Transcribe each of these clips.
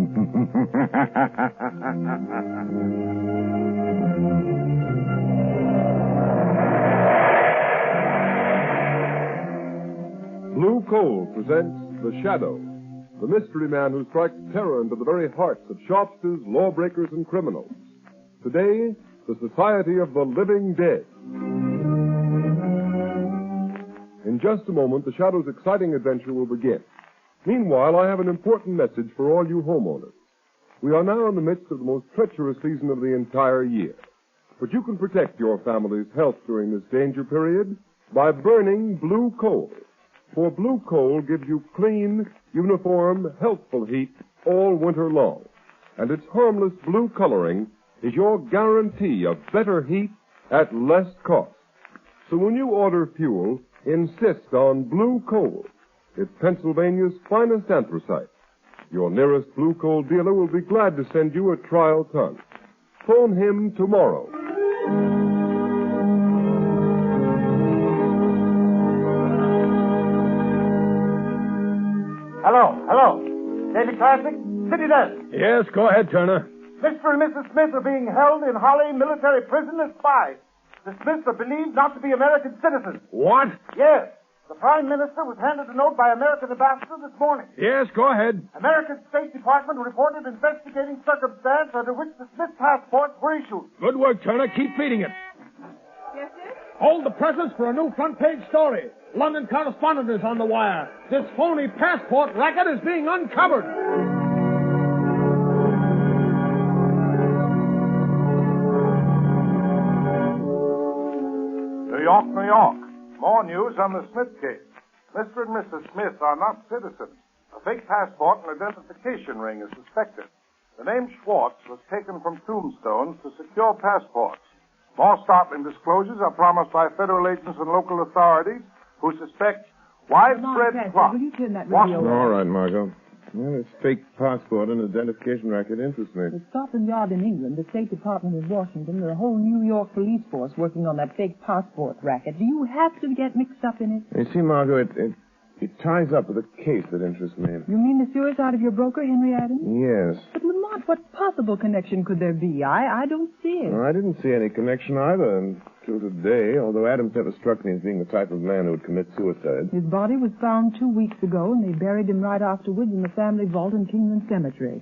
Blue Coal presents The Shadow, the mystery man who strikes terror into the very hearts of shopsters, lawbreakers, and criminals. Today, the Society of the Living Dead. In just a moment, The Shadow's exciting adventure will begin. Meanwhile, I have an important message for all you homeowners. We are now in the midst of the most treacherous season of the entire year. But you can protect your family's health during this danger period by burning blue coal. For blue coal gives you clean, uniform, healthful heat all winter long. And its harmless blue coloring is your guarantee of better heat at less cost. So when you order fuel, insist on blue coal. It's Pennsylvania's finest anthracite. Your nearest blue coal dealer will be glad to send you a trial ton. Phone him tomorrow. Hello. Daily Classic, City Desk. Yes, go ahead, Turner. Mr. and Mrs. Smith are being held in Holly military prison as spies. The Smiths are believed not to be American citizens. What? Yes. The Prime Minister was handed a note by American ambassador this morning. Yes, go ahead. American State Department reported investigating circumstance under which the Smith passports were issued. Good work, Turner. Keep feeding it. Yes, sir? Hold the presses for a new front-page story. London correspondent is on the wire. This phony passport racket is being uncovered. New York, New York. More news on the Smith case. Mr. and Mrs. Smith are not citizens. A fake passport and identification ring is suspected. The name Schwartz was taken from tombstones to secure passports. More startling disclosures are promised by federal agents and local authorities who suspect widespread plot. Will you turn that radio All right, Margot. Well, this fake passport and identification racket interests me. The Scotland Yard in England, the State Department in Washington, and the whole New York police force working on that fake passport racket. Do you have to get mixed up in it? You see, Margot, it ties up with a case that interests me. You mean the suicide of your broker, Henry Adams? Yes. But, Lamont, what possible connection could there be? I don't see it. Well, I didn't see any connection either until today, although Adams never struck me as being the type of man who would commit suicide. His body was found 2 weeks ago, and they buried him right afterwards in the family vault in Kingman Cemetery.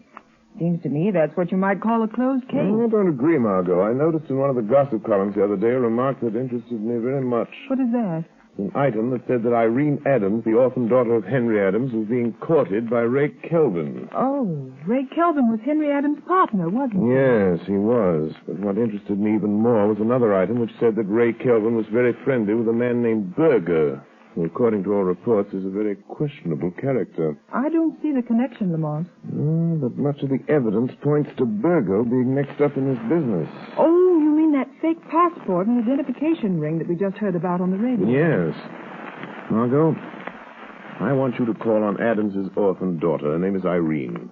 Seems to me that's what you might call a closed case. Well, I don't agree, Margot. I noticed in one of the gossip columns the other day a remark that interested me very much. What is that? An item that said that Irene Adams, the orphan daughter of Henry Adams, was being courted by Ray Kelvin. Oh, Ray Kelvin was Henry Adams' partner, wasn't he? Yes, he was. But what interested me even more was another item which said that Ray Kelvin was very friendly with a man named Berger, who, according to all reports, is a very questionable character. I don't see the connection, Lamont. But much of the evidence points to Berger being mixed up in this business. Oh, you mean that fake passport and identification ring that we just heard about on the radio? Yes. Margot, I want you to call on Adams's orphan daughter. Her name is Irene.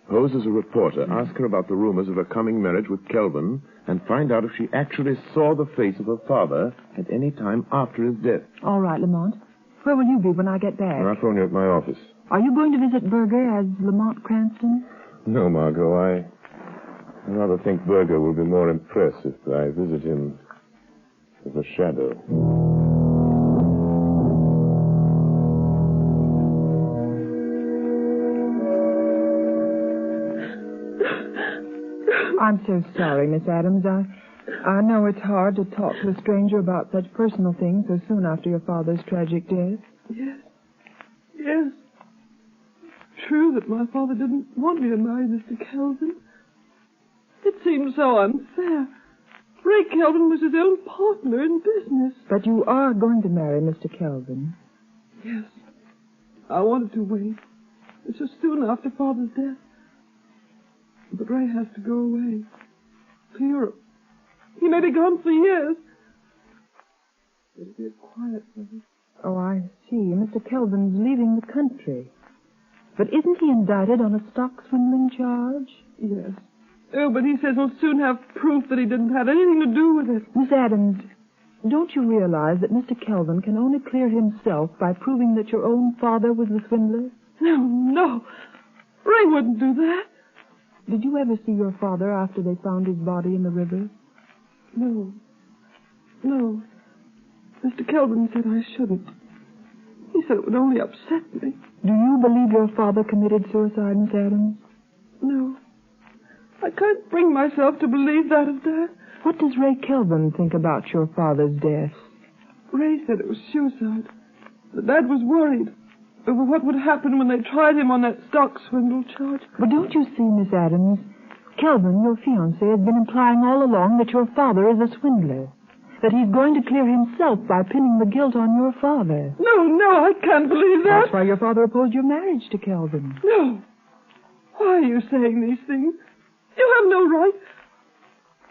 Pose as a reporter. Ask her about the rumors of her coming marriage with Kelvin and find out if she actually saw the face of her father at any time after his death. All right, Lamont. Where will you be when I get back? I'll phone you at my office. Are you going to visit Berger as Lamont Cranston? No, Margot. I rather think Berger will be more impressed if I visit him as a shadow. I'm so sorry, Miss Adams. I know it's hard to talk to a stranger about such personal things so soon after your father's tragic death. Yes. True that my father didn't want me to marry Mr. Kelvin. It seems so unfair. Ray Kelvin was his own partner in business. But you are going to marry Mr. Kelvin. Yes. I wanted to wait. It's so soon after Father's death. But Ray has to go away. To Europe. He may be gone for years. It'll be a quiet place. Oh, I see. Mr. Kelvin's leaving the country. But isn't he indicted on a stock swindling charge? Yes. Oh, but he says he'll soon have proof that he didn't have anything to do with it. Miss Adams, don't you realize that Mr. Kelvin can only clear himself by proving that your own father was the swindler? No. Ray wouldn't do that. Did you ever see your father after they found his body in the river? No. No. Mr. Kelvin said I shouldn't. He said it would only upset me. Do you believe your father committed suicide, Miss Adams? No. I can't bring myself to believe that of Dad. What does Ray Kelvin think about your father's death? Ray said it was suicide. But Dad was worried over what would happen when they tried him on that stock swindle charge. But don't you see, Miss Adams, Kelvin, your fiancé, has been implying all along that your father is a swindler. That he's going to clear himself by pinning the guilt on your father. No, I can't believe that. That's why your father opposed your marriage to Kelvin. No. Why are you saying these things? You have no right.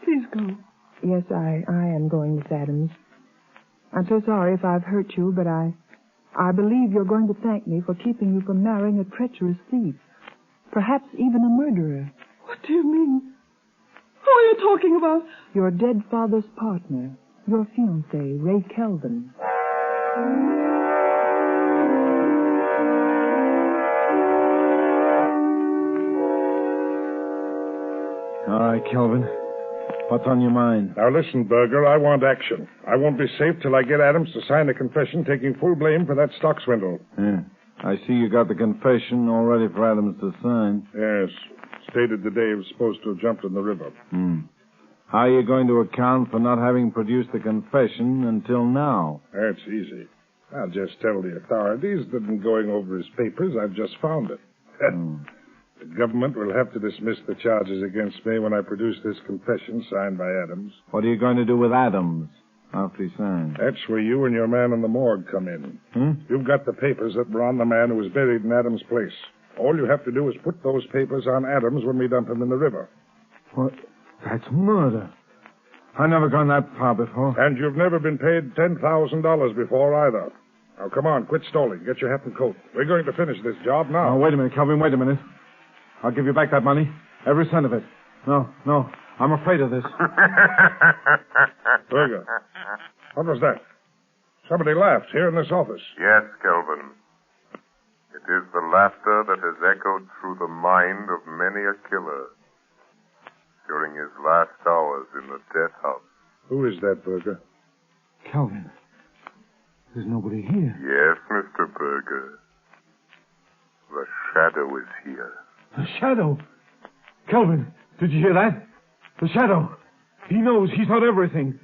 Please go. Yes, I am going, Miss Adams. I'm so sorry if I've hurt you, but I believe you're going to thank me for keeping you from marrying a treacherous thief. Perhaps even a murderer. What do you mean? Who are you talking about? Your dead father's partner. Your fiancé, Ray Kelvin. All right, Kelvin. What's on your mind? Now listen, Berger, I want action. I won't be safe till I get Adams to sign a confession taking full blame for that stock swindle. Yeah. I see you got the confession all ready for Adams to sign. Yes. Stated the day he was supposed to have jumped in the river. How are you going to account for not having produced the confession until now? That's easy. I'll just tell the authorities that in going over his papers, I've just found it. The government will have to dismiss the charges against me when I produce this confession signed by Adams. What are you going to do with Adams after he signs? That's where you and your man in the morgue come in. You've got the papers that were on the man who was buried in Adams' place. All you have to do is put those papers on Adams when we dump him in the river. What? That's murder. I've never gone that far before. And you've never been paid $10,000 before either. Now, come on, quit stalling. Get your hat and coat. We're going to finish this job now. Oh, wait a minute, Kelvin, wait a minute. I'll give you back that money. Every cent of it. No. I'm afraid of this. Berger, what was that? Somebody laughed here in this office. Yes, Kelvin. It is the laughter that has echoed through the mind of many a killer during his last hours in the death house. Who is that, Berger? Kelvin. There's nobody here. Yes, Mr. Berger. The shadow is here. The shadow? Kelvin, did you hear that? The shadow. He knows. He's heard everything.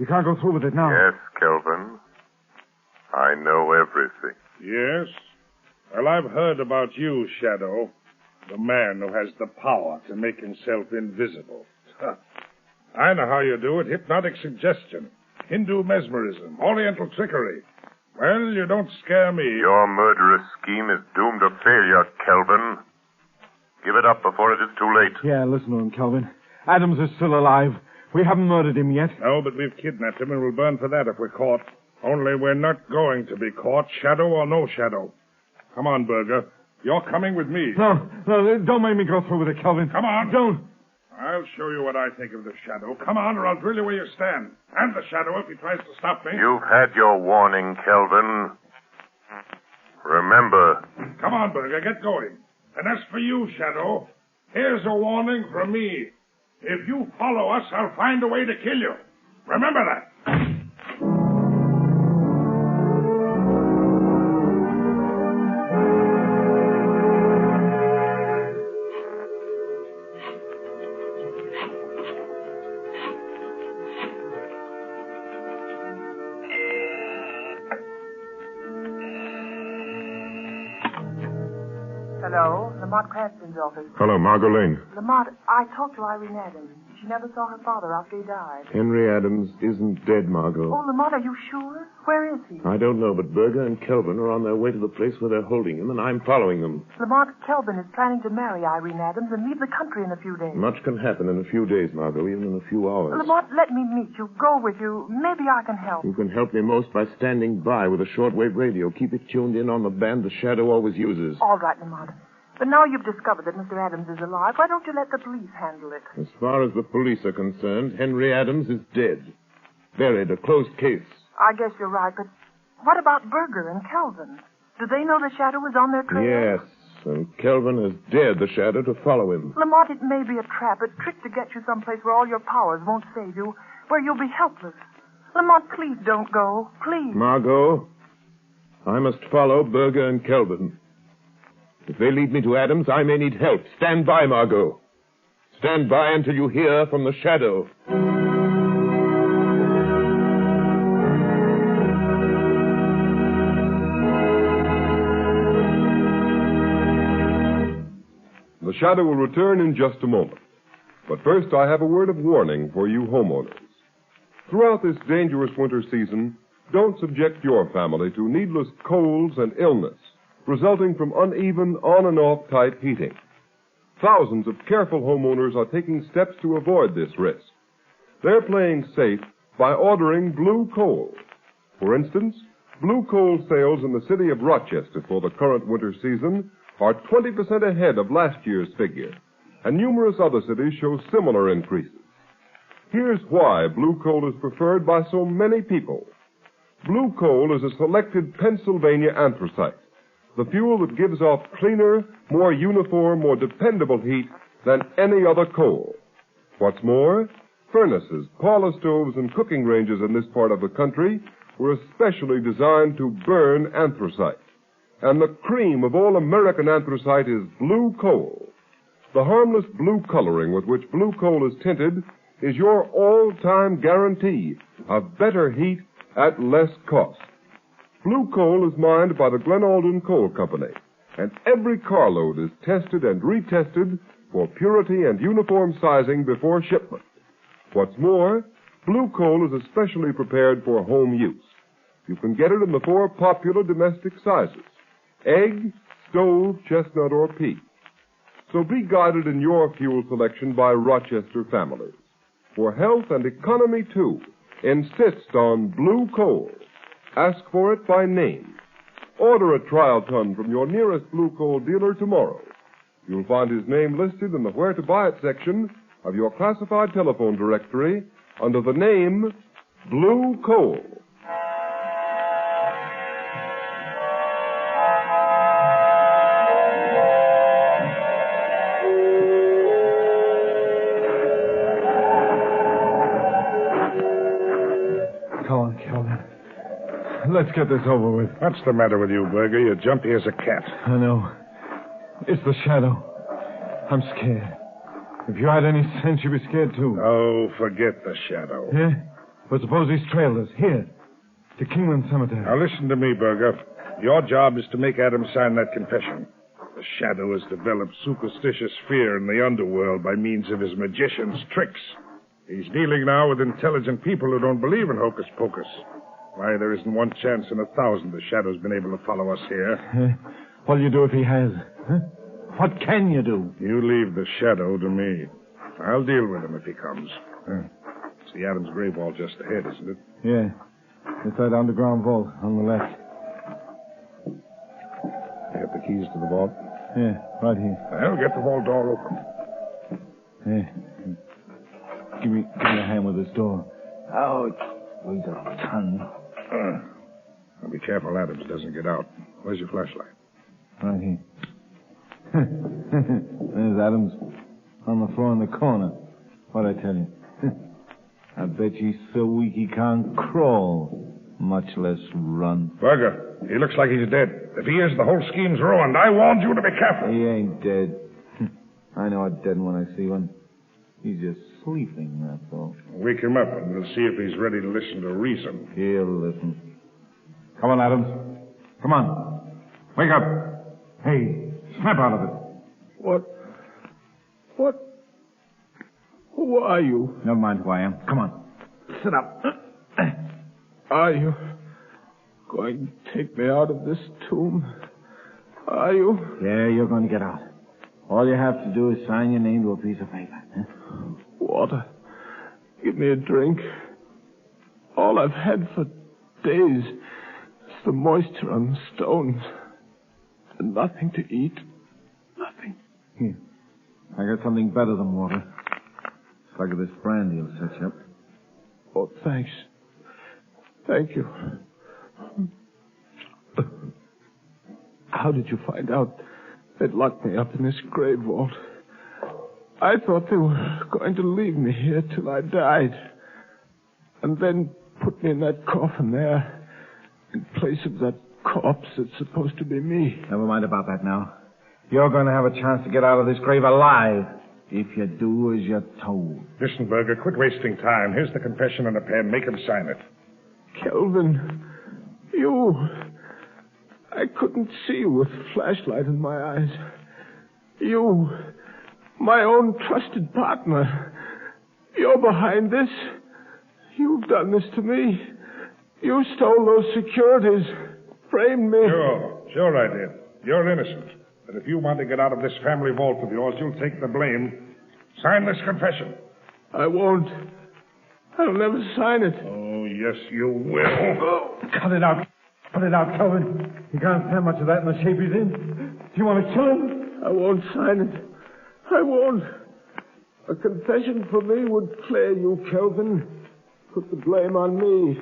You can't go through with it now. Yes, Kelvin. I know everything. Yes? Well, I've heard about you, Shadow. The man who has the power to make himself invisible. I know how you do it. Hypnotic suggestion. Hindu mesmerism. Oriental trickery. Well, you don't scare me. Your murderous scheme is doomed to failure, Kelvin. Give it up before it is too late. Yeah, listen to him, Kelvin. Adams is still alive. We haven't murdered him yet. No, but we've kidnapped him and we'll burn for that if we're caught. Only we're not going to be caught, shadow or no shadow. Come on, Berger. You're coming with me. No, don't make me go through with it, Kelvin. Come on. Don't. I'll show you what I think of the shadow. Come on, or I'll drill you where you stand. And the shadow if he tries to stop me. You've had your warning, Kelvin. Remember. Come on, Berger, get going. And as for you, Shadow, here's a warning from me. If you follow us, I'll find a way to kill you. Remember that. Hello, Lamont Cranston's office. Hello, Margot Lane. Lamont, I talked to Irene Adams. She never saw her father after he died. Henry Adams isn't dead, Margot. Oh, Lamont, are you sure? Where is he? I don't know, but Berger and Kelvin are on their way to the place where they're holding him, and I'm following them. Lamont, Kelvin is planning to marry Irene Adams and leave the country in a few days. Much can happen in a few days, Margot, even in a few hours. Lamont, let me meet you, go with you. Maybe I can help. You can help me most by standing by with a shortwave radio. Keep it tuned in on the band the Shadow always uses. All right, Lamont. But now you've discovered that Mr. Adams is alive, why don't you let the police handle it? As far as the police are concerned, Henry Adams is dead. Buried, a closed case. I guess you're right, but what about Berger and Kelvin? Do they know the shadow is on their trail? Yes. and Kelvin has dared the shadow to follow him. Lamont, it may be a trap, a trick to get you someplace where all your powers won't save you, where you'll be helpless. Lamont, please don't go. Please. Margot, I must follow Berger and Kelvin. If they lead me to Adams, I may need help. Stand by, Margot. Stand by until you hear from the shadow. The shadow will return in just a moment. But first, I have a word of warning for you homeowners. Throughout this dangerous winter season, don't subject your family to needless colds and illness resulting from uneven on and off type heating. Thousands of careful homeowners are taking steps to avoid this risk. They're playing safe by ordering blue coal. For instance, blue coal sales in the city of Rochester for the current winter season are 20% ahead of last year's figure, and numerous other cities show similar increases. Here's why blue coal is preferred by so many people. Blue coal is a selected Pennsylvania anthracite, the fuel that gives off cleaner, more uniform, more dependable heat than any other coal. What's more, furnaces, parlor stoves, and cooking ranges in this part of the country were especially designed to burn anthracite. And the cream of all American anthracite is blue coal. The harmless blue coloring with which blue coal is tinted is your all-time guarantee of better heat at less cost. Blue coal is mined by the Glen Alden Coal Company, and every carload is tested and retested for purity and uniform sizing before shipment. What's more, blue coal is especially prepared for home use. You can get it in the 4 popular domestic sizes: egg, stove, chestnut, or pea. So be guided in your fuel selection by Rochester families. For health and economy, too, insist on blue coal. Ask for it by name. Order a trial ton from your nearest blue coal dealer tomorrow. You'll find his name listed in the Where to Buy It section of your classified telephone directory under the name Blue Coal. Let's get this over with. What's the matter with you, Berger? You're jumpy as a cat. I know. It's the shadow. I'm scared. If you had any sense, you'd be scared, too. Oh, forget the shadow. Yeah? But suppose he's trailed us. Here. To Kingland Cemetery. Now, listen to me, Berger. Your job is to make Adams sign that confession. The shadow has developed superstitious fear in the underworld by means of his magician's tricks. He's dealing now with intelligent people who don't believe in hocus pocus. Why, there isn't one chance in 1,000 the shadow's been able to follow us here. What'll you do if he has? Huh? What can you do? You leave the shadow to me. I'll deal with him if he comes. It's the Adams grave vault just ahead, isn't it? Yeah. It's that underground vault on the left. You have the keys to the vault? Yeah, right here. I'll get the vault door open. Yeah. Give me a hand with this door. Ouch. Weighs a ton. Now be careful Adams doesn't get out. Where's your flashlight? Right here. There's Adams on the floor in the corner. What'd I tell you? I bet he's so weak he can't crawl, much less run. Berger, he looks like he's dead. If he is, the whole scheme's ruined. I warned you to be careful. He ain't dead. I know a dead one when I see one. He's just sleeping, that's all. Wake him up, and we'll see if he's ready to listen to reason. He'll listen. Come on, Adams. Come on. Wake up. Hey, snap out of it. What? Who are you? Never mind who I am. Come on. Sit up. Are you going to take me out of this tomb? Are you? Yeah, you're going to get out. All you have to do is sign your name to a piece of paper. Huh? Water. Give me a drink. All I've had for days is the moisture on the stones. And nothing to eat. Nothing. Here. I got something better than water. Slug of this brandy will set you up. Oh, thanks. Thank you. How did you find out They'd locked me up in this grave vault. I thought they were going to leave me here till I died. And then put me in that coffin there, in place of that corpse that's supposed to be me. Never mind about that now. You're going to have a chance to get out of this grave alive, if you do as you're told. Listen, Berger, quit wasting time. Here's the confession and a pen. Make him sign it. Kelvin, you... I couldn't see you with a flashlight in my eyes. You, my own trusted partner, you're behind this. You've done this to me. You stole those securities, framed me. Sure I did. You're innocent. But if you want to get out of this family vault of yours, you'll take the blame. Sign this confession. I won't. I'll never sign it. Oh, yes, you will. Cut it out. Cut it out, Kelvin. You can't stand much of that in the shape he's in. Do you want to kill him? I won't sign it. I won't. A confession for me would clear you, Kelvin. Put the blame on me.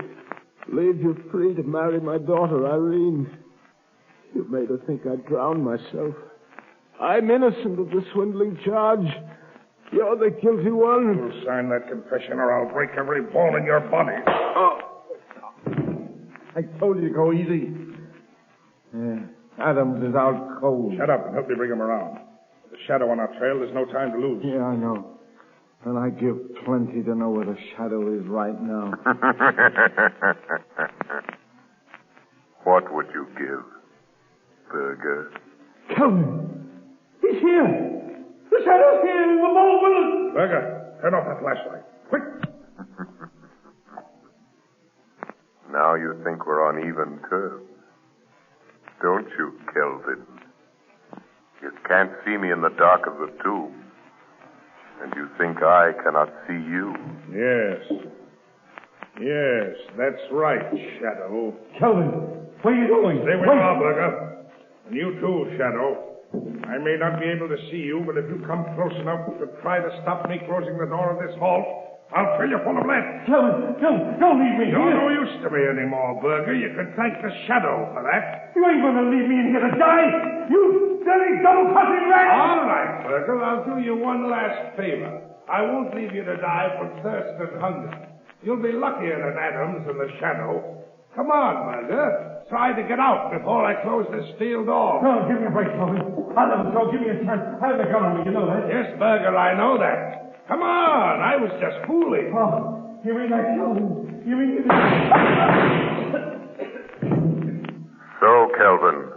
Leave you free to marry my daughter, Irene. You made her think I drowned myself. I'm innocent of the swindling charge. You're the guilty one. You'll sign that confession or I'll break every bone in your body. Oh. I told you to go easy. Yeah. Adams is out cold. Shut up and help me bring him around. With the shadow on our trail, there's no time to lose. Yeah, I know. And I give plenty to know where the shadow is right now. What would you give, Berger? Kelvin! He's here! The shadow's here in the vault with us! Berger, turn off that flashlight. Quick! Now you think we're on even terms. Don't you, Kelvin? You can't see me in the dark of the tomb. And you think I cannot see you? Yes, that's right, Shadow. Kelvin, where are you going? Stay where you are, Berger. And you too, Shadow. I may not be able to see you, but if you come close enough to try to stop me closing the door of this vault, I'll fill you full of lead. Kelvin, don't leave me You're here. no use to me anymore, Berger. You can thank the Shadow for that. You ain't going to leave me in here to die. You dirty, double-crossing rat. All right, Berger. I'll do you one last favor. I won't leave you to die from thirst and hunger. You'll be luckier than Adams and the Shadow. Come on, Berger. Try to get out before I close this steel door. No, give me a break, Kelvin. I'll never go. Give me a chance. I have the gun on me, you know that. Yes, Berger, I know that. Come on, I was just fooling. Oh, you mean that, Kelvin? You mean... So, Kelvin,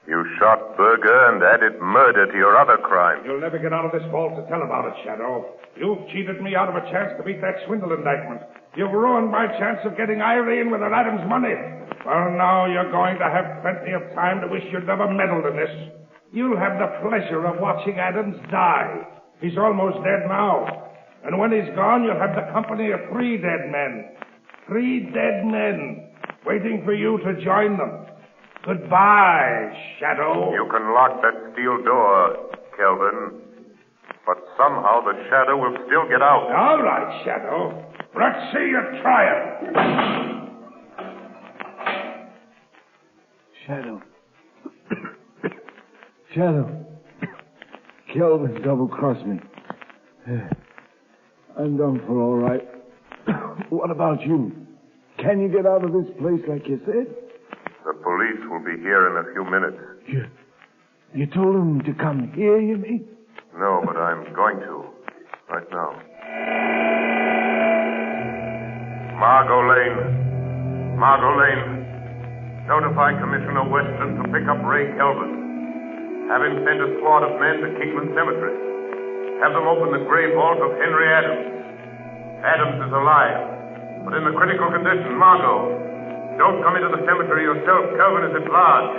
you shot Berger and added murder to your other crime. You'll never get out of this vault to tell about it, Shadow. You've cheated me out of a chance to beat that swindle indictment. You've ruined my chance of getting Irene with her Adams money. Well, now you're going to have plenty of time to wish you'd never meddled in this. You'll have the pleasure of watching Adams die. He's almost dead now. And when he's gone, you'll have the company of 3 dead men. 3 dead men waiting for you to join them. Goodbye, Shadow. You can lock that steel door, Kelvin. But somehow the Shadow will still get out. All right, Shadow. Let's see you try it. Shadow. Shadow. Kelvin double-crossed me. I'm done for all right. What about you? Can you get out of this place like you said? The police will be here in a few minutes. You told them to come here, you mean? No, but I'm going to. Right now. Margot Lane. Notify Commissioner Weston to pick up Ray Kelvin. Have him send a squad of men to Kingman Cemetery. Have them open the grave vault of Henry Adams. Adams is alive, but in the critical condition. Margot, don't come into the cemetery yourself. Kelvin is at large.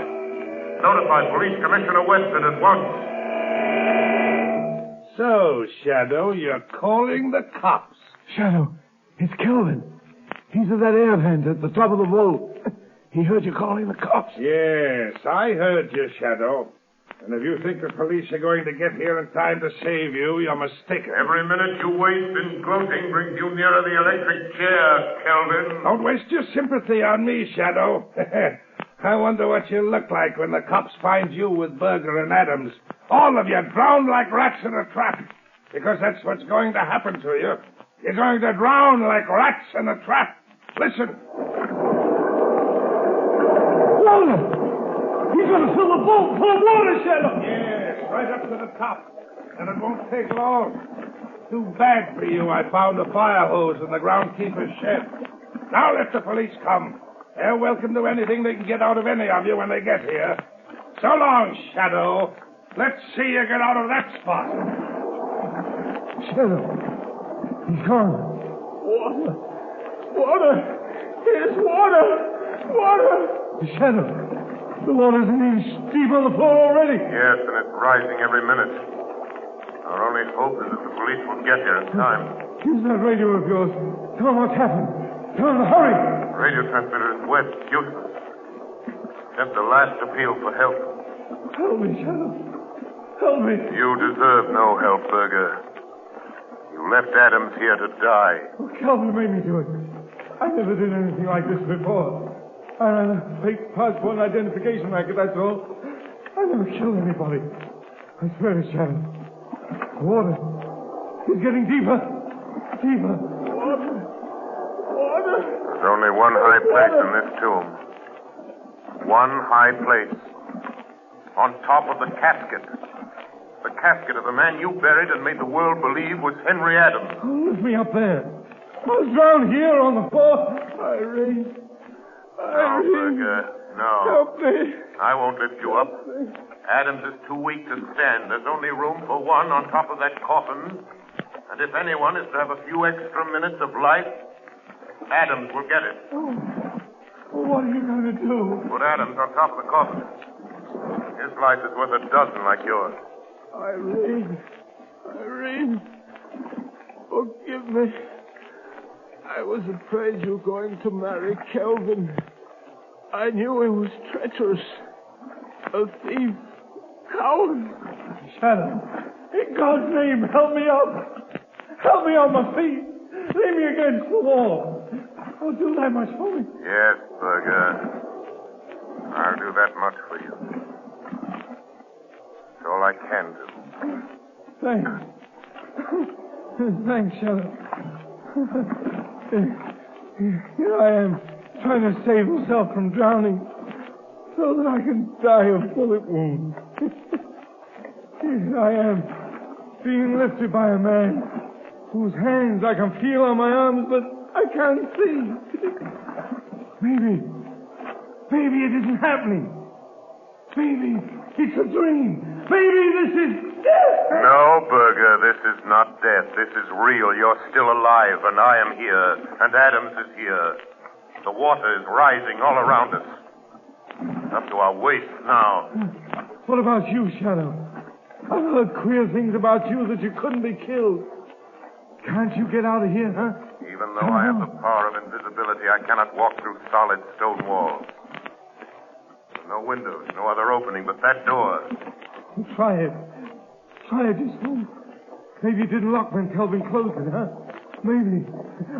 Notify Police Commissioner Weston at once. So, Shadow, you're calling the cops. Shadow, it's Kelvin. He's at that air vent at the top of the vault. He heard you calling the cops. Yes, I heard you, Shadow. And if you think the police are going to get here in time to save you, you're mistaken. Every minute you waste in gloating brings you nearer the electric chair, Kelvin. Don't waste your sympathy on me, Shadow. I wonder what you look like when the cops find you with Berger and Adams. All of you drowned like rats in a trap. Because that's what's going to happen to you. You're going to drown like rats in a trap. Listen. Water! He's going to fill the boat full of water, Shadow! Yes, right up to the top. And it won't take long. Too bad for you I found a fire hose in the groundkeeper's shed. Now let the police come. They're welcome to anything they can get out of any of you when they get here. So long, Shadow. Let's see you get out of that spot. Shadow. He's gone. Water. Water. Here's water. Water. Shadow. The water's an inch deep on the floor already. Yes, and it's rising every minute. Our only hope is that the police will get here in time. Use that radio of yours. Tell them what's happened. Tell them to hurry. Radio transmitter is wet, useless. Just a last appeal for help. Help me, Shadow. Help me. You deserve no help, Berger. You left Adams here to die. Oh, Calvin made me do it. I never did anything like this before. I ran a fake passport and identification racket, that's all. I never killed anybody. I swear to Shadow. The water. It's getting deeper. Deeper. Water. Water. There's only one high place in this tomb. One high place. On top of the casket. The casket of the man you buried and made the world believe was Henry Adams. Oh, lift me up there. I was down here on the floor. Irene. No, Berger. No. Help me. I won't lift you up. Adams is too weak to stand. There's only room for one on top of that coffin. And if anyone is to have a few extra minutes of life, Adams will get it. Oh, what are you going to do? Put Adams on top of the coffin. His life is worth a dozen like yours. Irene. Irene. Forgive me. I was afraid you were going to marry Kelvin. I knew he was treacherous. A thief. Coward. Shadow. In God's name, help me up. Help me on my feet. Lay me against the wall. Oh, do that much for me. Yes, Berger. I'll do that much for you. It's all I can do. Thanks. Thanks, Shadow. Here I am, trying to save myself from drowning, so that I can die of bullet wounds. Here I am, being lifted by a man whose hands I can feel on my arms, but I can't see. Maybe it isn't happening. Maybe it's a dream. Maybe this is death. No, Berger, this is not death. This is real. You're still alive, and I am here, and Adams is here. The water is rising all around us. Up to our waist now. What about you, Shadow? I've heard queer things about you that you couldn't be killed. Can't you get out of here, huh? Even though I have the power of invisibility, I cannot walk through solid stone walls. No windows, no other opening but that door. Try it. Try it just once. Maybe it didn't lock when Kelvin closed it, huh? Maybe.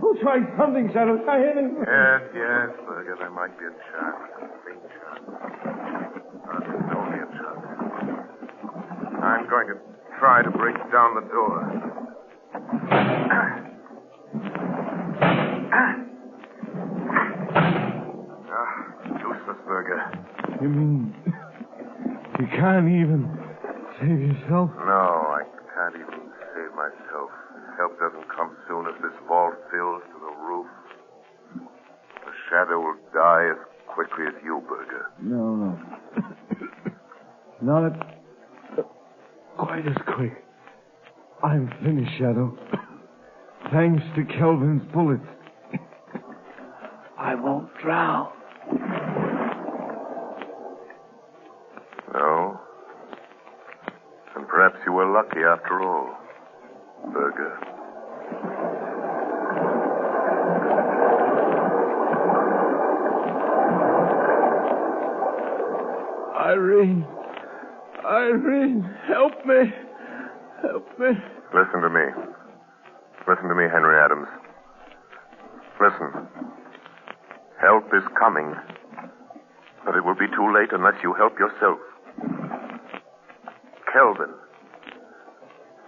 Oh, try something, Shadow. Try anything. Yes, Berger, there might be a chance. A faint chance. But it's only a chance. I'm going to try to break down the door. Useless, Berger. You mean you can't even save yourself? No, I can't even save myself. Help doesn't come soon as this vault fills to the roof. The Shadow will die as quickly as you, Berger. No. Not quite as quick. I'm finished, Shadow. Thanks to Kelvin's bullets. I won't drown. No? And perhaps you were lucky after all, Berger. Irene, help me. Help me. Listen to me. Listen to me, Henry Adams. Listen. Help is coming. But it will be too late unless you help yourself. Kelvin.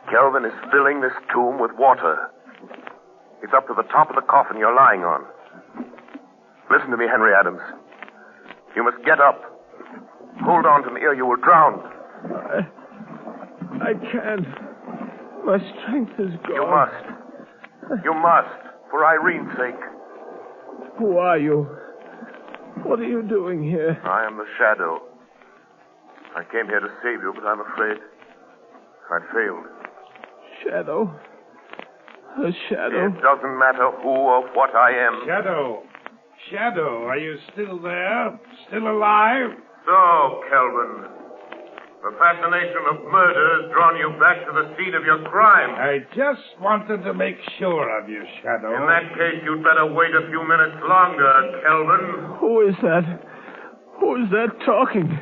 Kelvin is filling this tomb with water. It's up to the top of the coffin you're lying on. Listen to me, Henry Adams. You must get up. Hold on to me or you will drown. I can't. My strength is gone. You must. You must, for Irene's sake. Who are you? What are you doing here? I am the Shadow. I came here to save you, but I'm afraid I failed. Shadow? A shadow? It doesn't matter who or what I am. Shadow. Shadow, are you still there? Still alive? So, Kelvin, the fascination of murder has drawn you back to the scene of your crime. I just wanted to make sure of you, Shadow. In that case, you'd better wait a few minutes longer, Kelvin. Who is that? Who is that talking?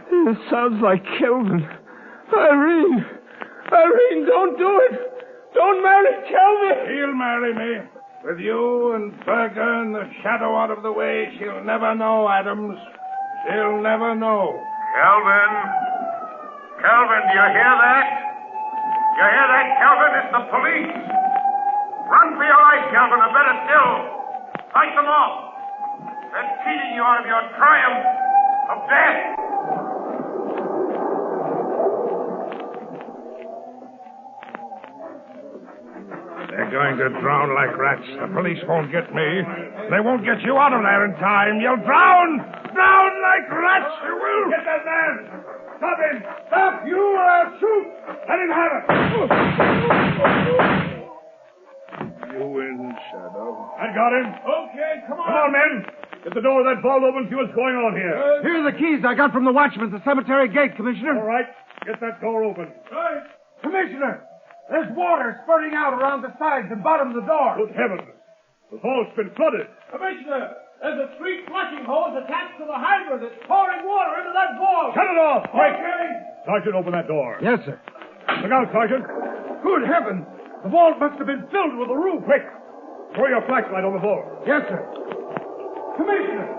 It sounds like Kelvin. Irene! Irene, don't do it! Don't marry Kelvin! She'll marry me. With you and Berger and the Shadow out of the way, she'll never know, Adams. She'll never know. Kelvin! Kelvin, do you hear that? You hear that, Kelvin? It's the police. Run for your life, Kelvin, or better still, fight them off. They're cheating you out of your triumph of death. They're going to drown like rats. The police won't get me. They won't get you out of there in time. You'll drown! Drown like rats, you will! Get that man! Stop him! Stop! You or I'll shoot! Let him have it! You win, Shadow. I got him. Okay, come on. Come on, men. Get the door of that vault open, see what's going on here. Here are the keys I got from the watchman at the cemetery gate, Commissioner. All right. Get that door open. Right. Commissioner, there's water spurting out around the sides and bottom of the door. Good heavens. The vault's been flooded. Commissioner, there's a 3 flushing hose attached to the hydrant that's pouring water into that vault. Shut it off, quick. Okay. Sergeant, open that door. Yes, sir. Look out, Sergeant. Good heavens. The vault must have been filled with a roof. Quick. Throw your flashlight on the floor. Yes, sir. Commissioner,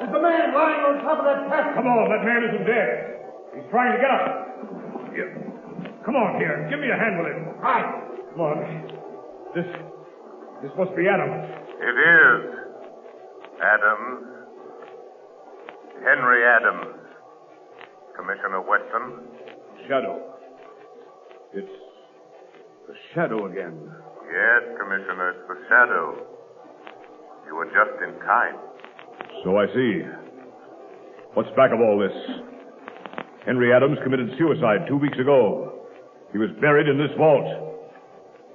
there's the man lying on top of that casket. Come on, that man isn't dead. He's trying to get up. Here. Come on, here. Give me a hand with him. Right. Come on. This must be Adams. It is. Adams. Henry Adams. Commissioner Weston. Shadow. It's the Shadow again. Yes, Commissioner, it's the Shadow. You were just in time. So I see. What's back of all this? Henry Adams committed suicide 2 weeks ago. He was buried in this vault.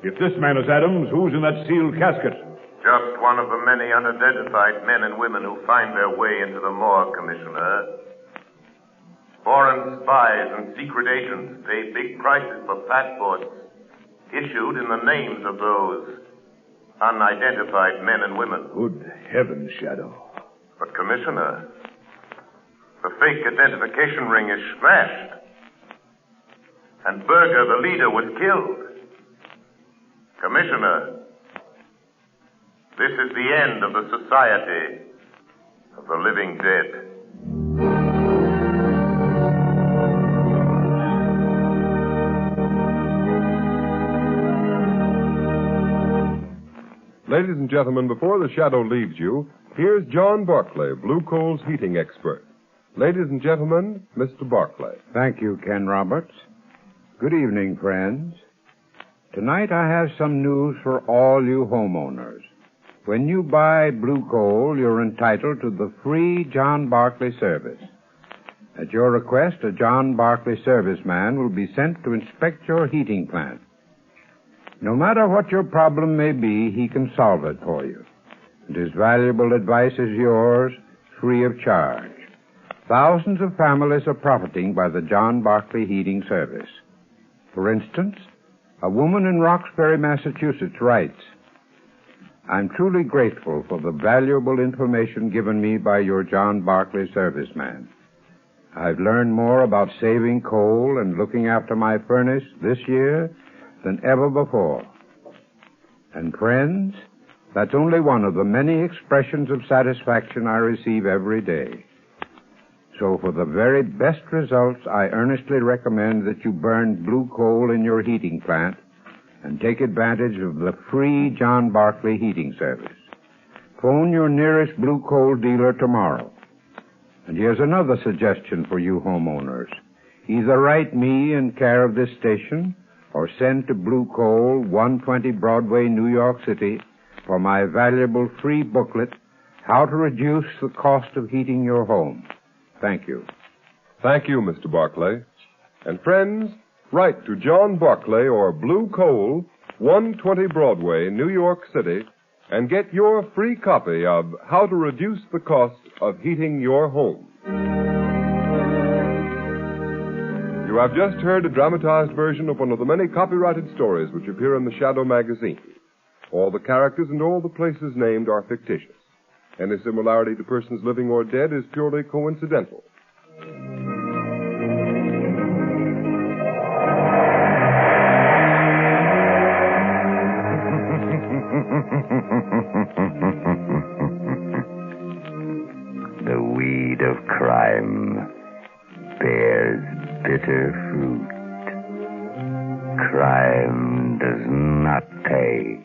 If this man is Adams, who's in that sealed casket? Just one of the many unidentified men and women who find their way into the morgue, Commissioner. Foreign spies and secret agents pay big prices for passports issued in the names of those unidentified men and women. Good heavens, Shadow. But, Commissioner, the fake identification ring is smashed. And Berger, the leader, was killed. Commissioner, this is the end of the Society of the Living Dead. Ladies and gentlemen, before the Shadow leaves you, here's John Barclay, Blue Coal's heating expert. Ladies and gentlemen, Mr. Barclay. Thank you, Ken Roberts. Good evening, friends. Tonight I have some news for all you homeowners. When you buy Blue Coal, you're entitled to the free John Barclay service. At your request, a John Barclay serviceman will be sent to inspect your heating plant. No matter what your problem may be, he can solve it for you. And his valuable advice is yours, free of charge. Thousands of families are profiting by the John Barclay heating service. For instance, a woman in Roxbury, Massachusetts writes, I'm truly grateful for the valuable information given me by your John Barclay serviceman. I've learned more about saving coal and looking after my furnace this year than ever before. And friends, that's only one of the many expressions of satisfaction I receive every day. So for the very best results, I earnestly recommend that you burn blue coal in your heating plant and take advantage of the free John Barclay heating service. Phone your nearest blue coal dealer tomorrow. And here's another suggestion for you homeowners. Either write me in care of this station or send to Blue Coal, 120 Broadway, New York City, for my valuable free booklet, How to Reduce the Cost of Heating Your Home. Thank you. Thank you, Mr. Barclay. And friends, write to John Barclay or Blue Coal, 120 Broadway, New York City, and get your free copy of How to Reduce the Cost of Heating Your Home. You have just heard a dramatized version of one of the many copyrighted stories which appear in the Shadow magazine. All the characters and all the places named are fictitious. Any similarity to persons living or dead is purely coincidental. The weed of crime bears bitter fruit. Crime does not pay.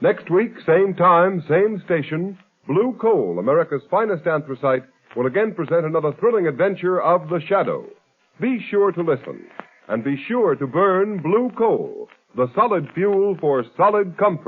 Next week, same time, same station, Blue Coal, America's finest anthracite, will again present another thrilling adventure of the Shadow. Be sure to listen, and be sure to burn Blue Coal, the solid fuel for solid comfort.